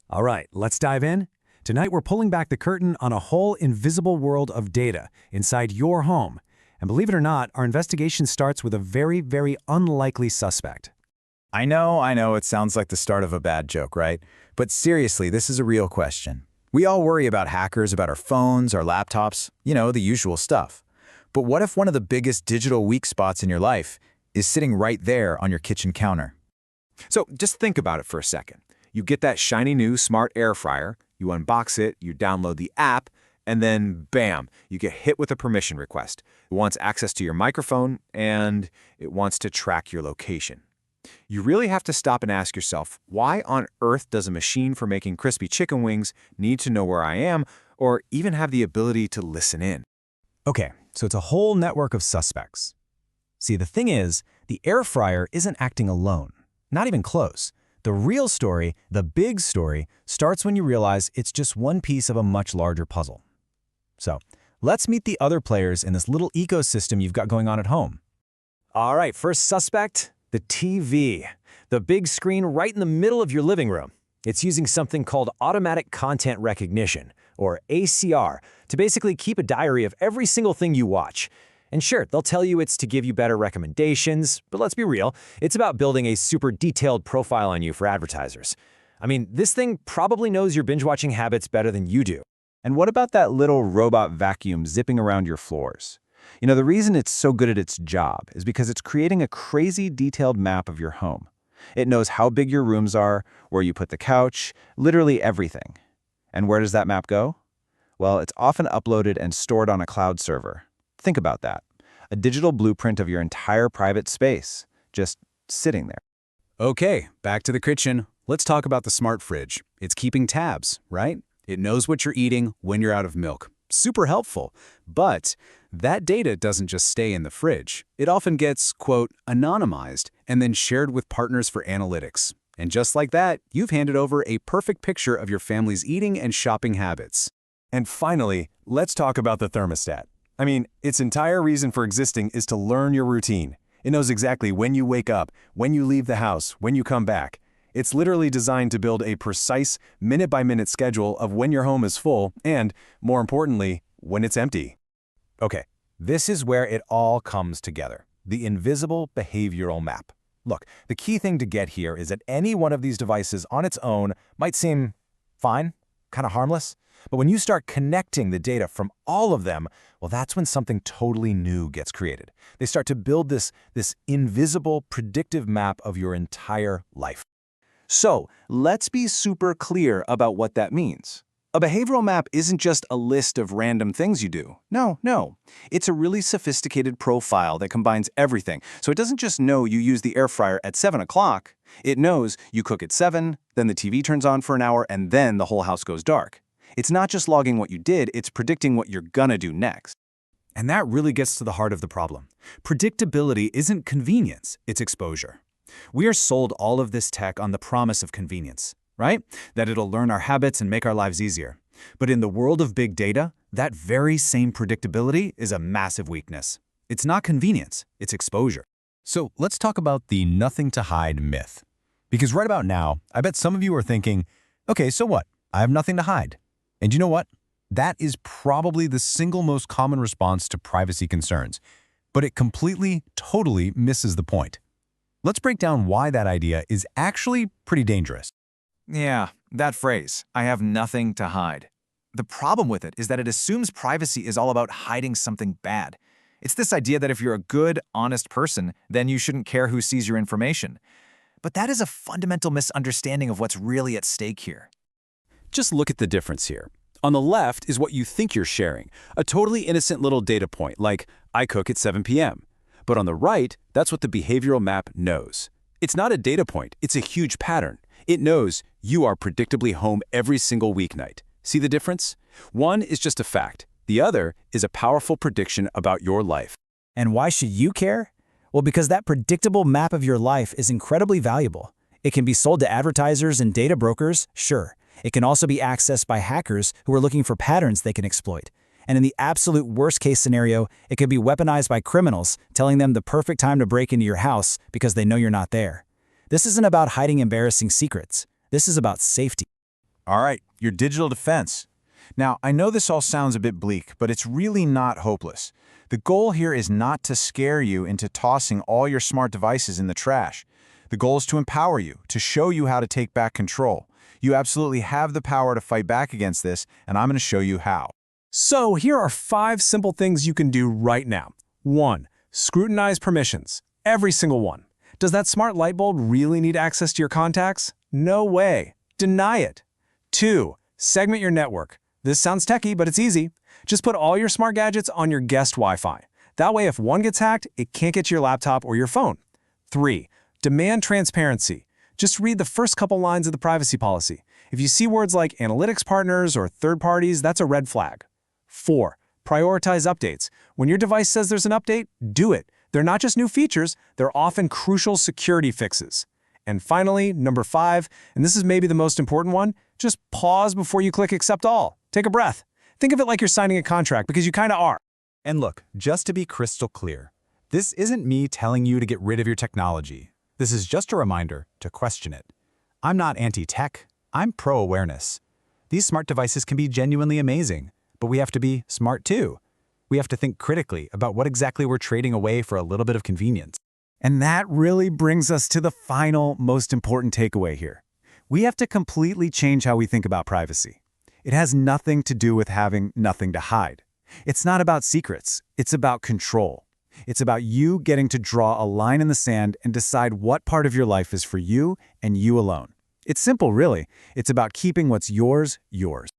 All right, let's dive in. Tonight we're pulling back the curtain on a whole invisible world of data inside your home. And believe it or not, our investigation starts with a very, very unlikely suspect. I know, it sounds like the start of a bad joke, right? But seriously, this is a real question. We all worry about hackers, about our phones, our laptops, the usual stuff. But what if one of the biggest digital weak spots in your life is sitting right there on your kitchen counter? So just think about it for a second. You get that shiny new smart air fryer, you unbox it, you download the app, and then bam, you get hit with a permission request. It wants access to your microphone, and it wants to track your location. You really have to stop and ask yourself, why on earth does a machine for making crispy chicken wings need to know where I am, or even have the ability to listen in? Okay, so it's a whole network of suspects. See, the thing is, the air fryer isn't acting alone. Not even close. The real story, the big story, starts when you realize it's just one piece of a much larger puzzle. So, let's meet the other players in this little ecosystem you've got going on at home. All right, first suspect, the TV. The big screen right in the middle of your living room. It's using something called automatic content recognition, or ACR, to basically keep a diary of every single thing you watch. And sure, they'll tell you it's to give you better recommendations, but let's be real, it's about building a super detailed profile on you for advertisers. I mean, this thing probably knows your binge-watching habits better than you do. And what about that little robot vacuum zipping around your floors? The reason it's so good at its job is because it's creating a crazy detailed map of your home. It knows how big your rooms are, where you put the couch, literally everything. And where does that map go? Well, it's often uploaded and stored on a cloud server. Think about that. A digital blueprint of your entire private space, just sitting there. Okay, back to the kitchen. Let's talk about the smart fridge. It's keeping tabs, right? It knows what you're eating when you're out of milk. Super helpful. But that data doesn't just stay in the fridge. It often gets, quote, anonymized and then shared with partners for analytics. And just like that, you've handed over a perfect picture of your family's eating and shopping habits. And finally, let's talk about the thermostat. I mean, its entire reason for existing is to learn your routine. It knows exactly when you wake up, when you leave the house, when you come back. It's literally designed to build a precise, minute-by-minute schedule of when your home is full and, more importantly, when it's empty. Okay, this is where it all comes together. The invisible behavioral map. Look, the key thing to get here is that any one of these devices on its own might seem fine, kind of harmless. But when you start connecting the data from all of them, well, that's when something totally new gets created. They start to build this invisible, predictive map of your entire life. So, let's be super clear about what that means. A behavioral map isn't just a list of random things you do. No. It's a really sophisticated profile that combines everything. So it doesn't just know you use the air fryer at 7 o'clock. It knows you cook at 7, then the TV turns on for an hour, and then the whole house goes dark. It's not just logging what you did, it's predicting what you're gonna do next. And that really gets to the heart of the problem. Predictability isn't convenience, it's exposure. We are sold all of this tech on the promise of convenience, right? That it'll learn our habits and make our lives easier. But in the world of big data, that very same predictability is a massive weakness. It's not convenience, it's exposure. So let's talk about the nothing to hide myth. Because right about now, I bet some of you are thinking, okay, so what? I have nothing to hide. And you know what? That is probably the single most common response to privacy concerns, but it completely, totally misses the point. Let's break down why that idea is actually pretty dangerous. Yeah, that phrase, I have nothing to hide. The problem with it is that it assumes privacy is all about hiding something bad. It's this idea that if you're a good, honest person, then you shouldn't care who sees your information. But that is a fundamental misunderstanding of what's really at stake here. Just look at the difference here. On the left is what you think you're sharing, a totally innocent little data point like, I cook at 7 p.m. But on the right, that's what the behavioral map knows. It's not a data point, it's a huge pattern. It knows you are predictably home every single weeknight. See the difference? One is just a fact. The other is a powerful prediction about your life. And why should you care? Well, because that predictable map of your life is incredibly valuable. It can be sold to advertisers and data brokers, sure. It can also be accessed by hackers who are looking for patterns they can exploit. And in the absolute worst-case scenario, it could be weaponized by criminals, telling them the perfect time to break into your house because they know you're not there. This isn't about hiding embarrassing secrets. This is about safety. All right, your digital defense. Now, I know this all sounds a bit bleak, but it's really not hopeless. The goal here is not to scare you into tossing all your smart devices in the trash. The goal is to empower you, to show you how to take back control. You absolutely have the power to fight back against this, and I'm going to show you how. So here are 5 simple things you can do right now. 1. Scrutinize permissions. Every single one. Does that smart light bulb really need access to your contacts? No way. Deny it. 2. Segment your network. This sounds techie, but it's easy. Just put all your smart gadgets on your guest Wi-Fi. That way, if one gets hacked, it can't get to your laptop or your phone. 3. Demand transparency. Just read the first couple lines of the privacy policy. If you see words like analytics partners or third parties, that's a red flag. 4. Prioritize updates. When your device says there's an update, do it. They're not just new features, they're often crucial security fixes. And finally, number 5, and this is maybe the most important one, just pause before you click accept all. Take a breath. Think of it like you're signing a contract, because you kind of are. And look, just to be crystal clear, this isn't me telling you to get rid of your technology. This is just a reminder to question it. I'm not anti-tech, I'm pro-awareness. These smart devices can be genuinely amazing, but we have to be smart too. We have to think critically about what exactly we're trading away for a little bit of convenience. And that really brings us to the final, most important takeaway here. We have to completely change how we think about privacy. It has nothing to do with having nothing to hide. It's not about secrets, it's about control. It's about you getting to draw a line in the sand and decide what part of your life is for you and you alone. It's simple, really. It's about keeping what's yours, yours.